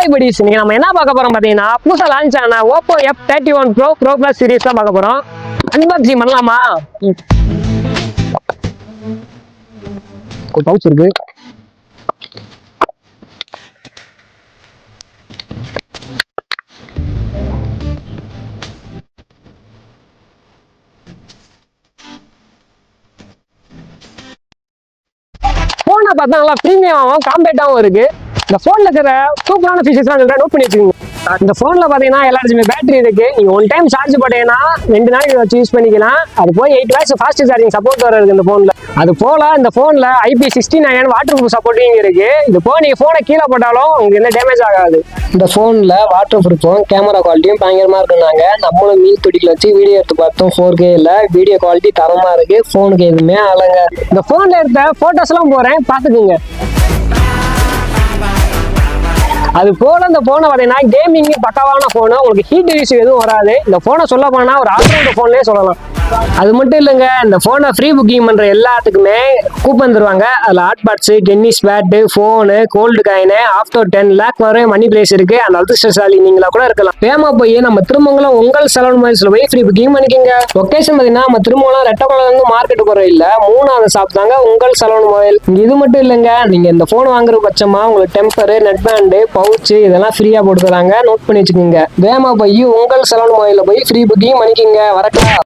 Hi buddies, இன்னைக்கு நம்ம என்ன பார்க்க போறோம் பாத்தீங்கன்னா புதுசா லான்ச் ஆன Oppo F31 Pro Pro Plus series தான் பார்க்க போறோம். அன்பாக்சிங் பண்ணலாமா? ஒரு பவுச் இருக்கு. போனை பார்த்தா நல்லா ப்ரீமியமாகவும் காம்பேக்டாகவும் இருக்கு. இந்த போன்ல இருக்கிற சூப்பரான ஃபீச்சர்ஸ்லாம் நோட் பண்ணி வச்சுக்கோங்க. இந்த போன்ல பாத்தீங்கன்னா எல்லாருமே பேட்டரி இருக்கு. நீங்க ஒன் டைம் சார்ஜ் போட்டீங்கன்னா 2 நாளைக்கு வச்சு யூஸ் பண்ணிக்கலாம். அது போய் 8 வாட்ஸ் ஃபாஸ்ட் சார்ஜிங் சப்போர்ட் வர இருக்கு இந்த போன்ல. அது போல இந்த போன்ல IP69 வாட்டர் ப்ரூஃப் சப்போர்ட்டிங் இருக்கு. இது போய் நீங்க போனை கீழே போட்டாலும் உங்களுக்கு எந்த டேமேஜ் ஆகாது. இந்த போன்ல வாட்டர் ப்ரூஃபும் கேமரா குவாலிட்டியும் பயங்கரமா இருக்குனாங்க. நம்மளும் மீன் துடிக்கல வச்சு வீடியோ எடுத்து பார்த்தோம். 4K இல்ல, வீடியோ குவாலிட்டி தரமா இருக்கு. போனுக்கு எதுவுமே ஆளுங்க. இந்த போன்ல எடுத்த போட்டோஸ் எல்லாம் போறேன் பாத்துக்குங்க. அது போல இந்த போனை பார்த்தீங்கன்னா கேமிங் பக்காவான போனு. உங்களுக்கு ஹீட் இஷ்யூ எதுவும் வராது. இந்த போனை சொல்ல போனா ஒரு ஆல்ரவுண்டர் போன்லேயே சொல்லலாம். அது மட்டும் இல்லைங்க, இந்த போனை ஃப்ரீ புக்கிங் பண்ற எல்லாத்துக்குமே கூப்பன் தருவாங்க. அதுல ஹாட் பாட்ஸ், டென்னிஸ் பேட்டு, போனு, கோல்டு காயின், ஆஃப்டர் 10 lakh வரை மணி பிளேஸ் இருக்கு. அந்த அதிர்ஷ்டசாலி நீங்களா கூட இருக்கலாம். வேமா போய் நம்ம திருமங்கலம் உங்கள் செலவு மொபைல்ஸ்ல போய் ஃப்ரீ புக்கிங் பண்ணிக்கோங்க. லொகேஷன் பார்த்தீங்கன்னா நம்ம திருமங்கலம் ரெட்டக்குளம்ல இருந்து மார்க்கெட் போற இல்ல 3வது ஷாப் தாங்க உங்கள் செலவு மொபைல். இது மட்டும் இல்லைங்க, நீங்க இந்த போன் வாங்குற பட்சமா உங்களுக்கு டெம்பர், நெட் பேண்டு, பவுச் இதெல்லாம் ஃப்ரீயா போட்டு தராங்க. நோட் பண்ணி வச்சுக்கோங்க. வேமா போய் உங்கள் செலவு மொபைல்ல போய் ஃப்ரீ புக்கிங் பண்ணிக்கோங்க. வரட்டா.